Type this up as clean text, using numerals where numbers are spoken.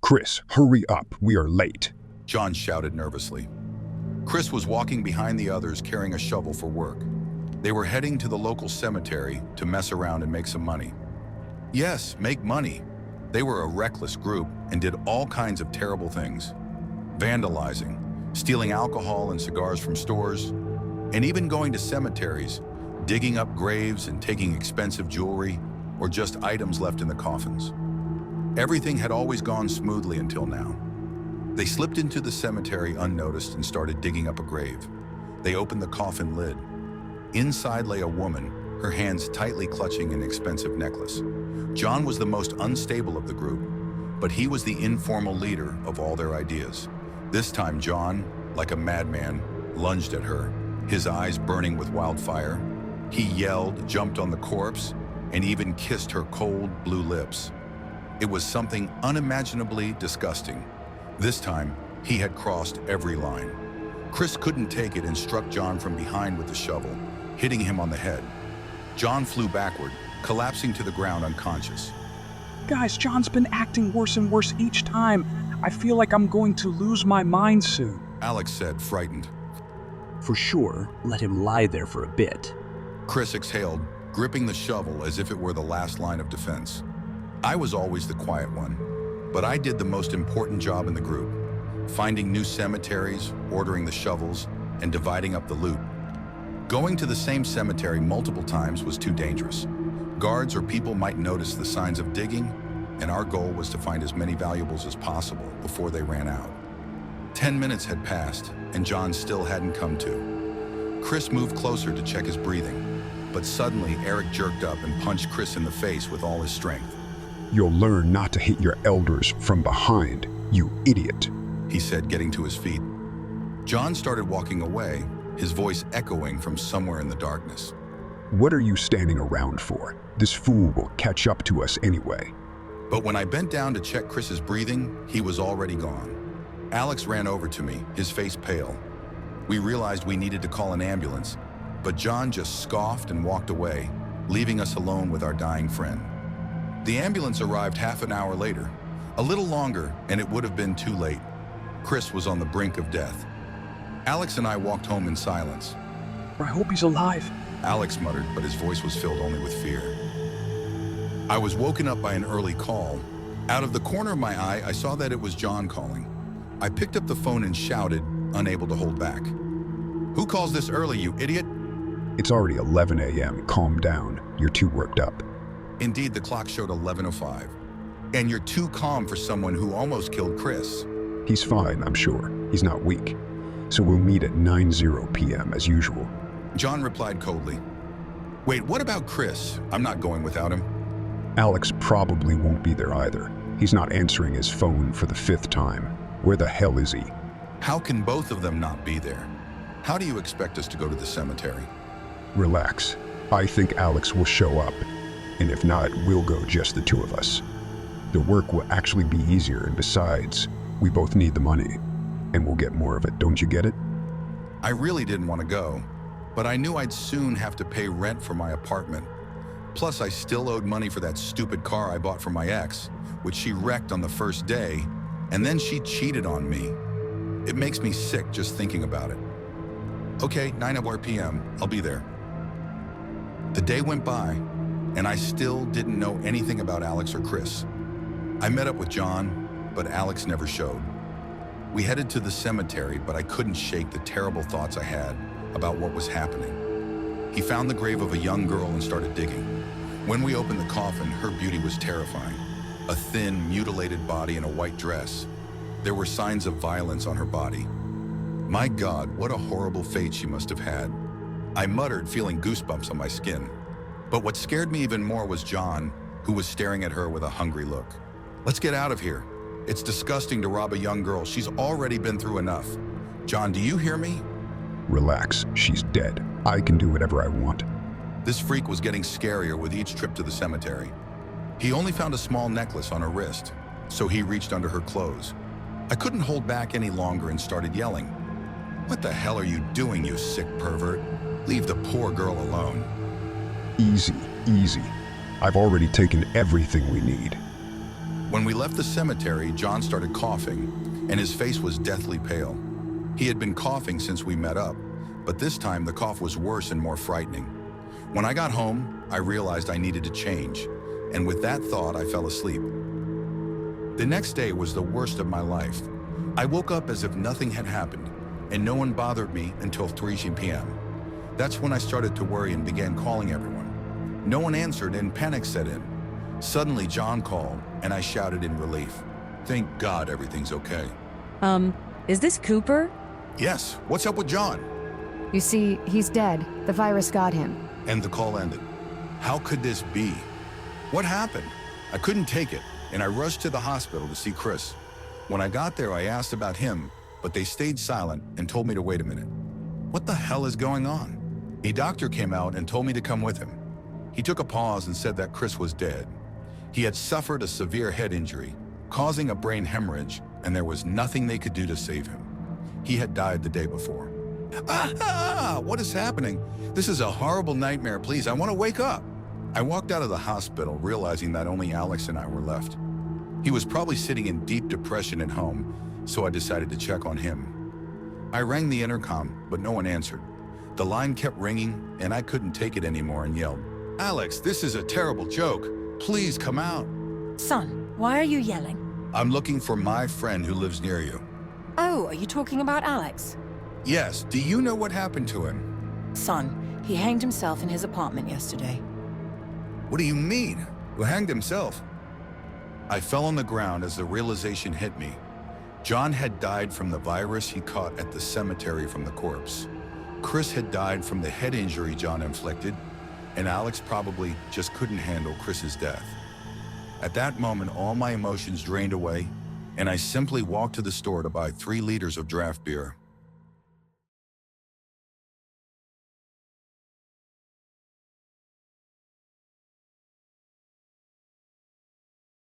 Chris, hurry up, we are late. John shouted nervously. Chris was walking behind the others carrying a shovel for work. They were heading to the local cemetery to mess around and make some money. Yes, make money. They were a reckless group and did all kinds of terrible things. Vandalizing, stealing alcohol and cigars from stores, and even going to cemeteries, digging up graves and taking expensive jewelry or just items left in the coffins. Everything had always gone smoothly until now. They slipped into the cemetery unnoticed and started digging up a grave. They opened the coffin lid. Inside lay a woman, her hands tightly clutching an expensive necklace. John was the most unstable of the group, but he was the informal leader of all their ideas. This time John, like a madman, lunged at her, his eyes burning with wildfire. He yelled, jumped on the corpse, and even kissed her cold blue lips. It was something unimaginably disgusting. This time, he had crossed every line. Chris couldn't take it and struck John from behind with the shovel, hitting him on the head. John flew backward, collapsing to the ground unconscious. Guys, John's been acting worse and worse each time. I feel like I'm going to lose my mind soon. Alex said, frightened. For sure, let him lie there for a bit. Chris exhaled, gripping the shovel as if it were the last line of defense. I was always the quiet one, but I did the most important job in the group, finding new cemeteries, ordering the shovels, and dividing up the loot. Going to the same cemetery multiple times was too dangerous. Guards or people might notice the signs of digging, and our goal was to find as many valuables as possible before they ran out. 10 minutes had passed, and John still hadn't come to. Chris moved closer to check his breathing, but suddenly Eric jerked up and punched Chris in the face with all his strength. You'll learn not to hit your elders from behind, you idiot, he said, getting to his feet. John started walking away, his voice echoing from somewhere in the darkness. What are you standing around for? This fool will catch up to us anyway. But when I bent down to check Chris's breathing, he was already gone. Alex ran over to me, his face pale. We realized we needed to call an ambulance, but John just scoffed and walked away, leaving us alone with our dying friend. The ambulance arrived half an hour later. A little longer, and it would have been too late. Chris was on the brink of death. Alex and I walked home in silence. I hope he's alive. Alex muttered, but his voice was filled only with fear. I was woken up by an early call. Out of the corner of my eye, I saw that it was John calling. I picked up the phone and shouted, unable to hold back. Who calls this early, you idiot? It's already 11 a.m. Calm down. You're too worked up. Indeed, the clock showed 11:05. And you're too calm for someone who almost killed Chris. He's fine, I'm sure. He's not weak. So we'll meet at 9:00 p.m. as usual. John replied coldly. Wait, what about Chris? I'm not going without him. Alex probably won't be there either. He's not answering his phone for the 5th time. Where the hell is he? How can both of them not be there? How do you expect us to go to the cemetery? Relax. I think Alex will show up. And if not, we'll go just the two of us. The work will actually be easier, and besides, we both need the money. And we'll get more of it, don't you get it? I really didn't want to go, but I knew I'd soon have to pay rent for my apartment. Plus, I still owed money for that stupid car I bought for my ex, which she wrecked on the first day, and then she cheated on me. It makes me sick just thinking about it. Okay, 9:00 p.m., I'll be there. The day went by, and I still didn't know anything about Alex or Chris. I met up with John, but Alex never showed. We headed to the cemetery, but I couldn't shake the terrible thoughts I had about what was happening. He found the grave of a young girl and started digging. When we opened the coffin, her beauty was terrifying. A thin, mutilated body in a white dress. There were signs of violence on her body. My God, what a horrible fate she must have had. I muttered, feeling goosebumps on my skin. But what scared me even more was John, who was staring at her with a hungry look. Let's get out of here. It's disgusting to rob a young girl. She's already been through enough. John, do you hear me? Relax, she's dead. I can do whatever I want. This freak was getting scarier with each trip to the cemetery. He only found a small necklace on her wrist, so he reached under her clothes. I couldn't hold back any longer and started yelling. What the hell are you doing, you sick pervert? Leave the poor girl alone. Easy, easy. I've already taken everything we need. When we left the cemetery, John started coughing, and his face was deathly pale. He had been coughing since we met up, but this time the cough was worse and more frightening. When I got home, I realized I needed to change, and with that thought, I fell asleep. The next day was the worst of my life. I woke up as if nothing had happened, and no one bothered me until 3 p.m. That's when I started to worry and began calling everyone. No one answered and panic set in. Suddenly, John called, and I shouted in relief. Thank God everything's okay. Is this Cooper? Yes, what's up with John? You see, he's dead. The virus got him. And the call ended. How could this be? What happened? I couldn't take it, and I rushed to the hospital to see Chris. When I got there, I asked about him, but they stayed silent and told me to wait a minute. What the hell is going on? A doctor came out and told me to come with him. He took a pause and said that Chris was dead. He had suffered a severe head injury, causing a brain hemorrhage, and there was nothing they could do to save him. He had died the day before. What is happening? This is a horrible nightmare, please, I want to wake up. I walked out of the hospital realizing that only Alex and I were left. He was probably sitting in deep depression at home, so I decided to check on him. I rang the intercom, but no one answered. The line kept ringing, and I couldn't take it anymore and yelled, Alex, this is a terrible joke. Please come out. Son, why are you yelling? I'm looking for my friend who lives near you. Oh, are you talking about Alex? Yes, do you know what happened to him? Son, he hanged himself in his apartment yesterday. What do you mean? Who hanged himself? I fell on the ground as the realization hit me. John had died from the virus he caught at the cemetery from the corpse. Chris had died from the head injury John inflicted, and Alex probably just couldn't handle Chris's death. At that moment, all my emotions drained away, and I simply walked to the store to buy 3 liters of draft beer.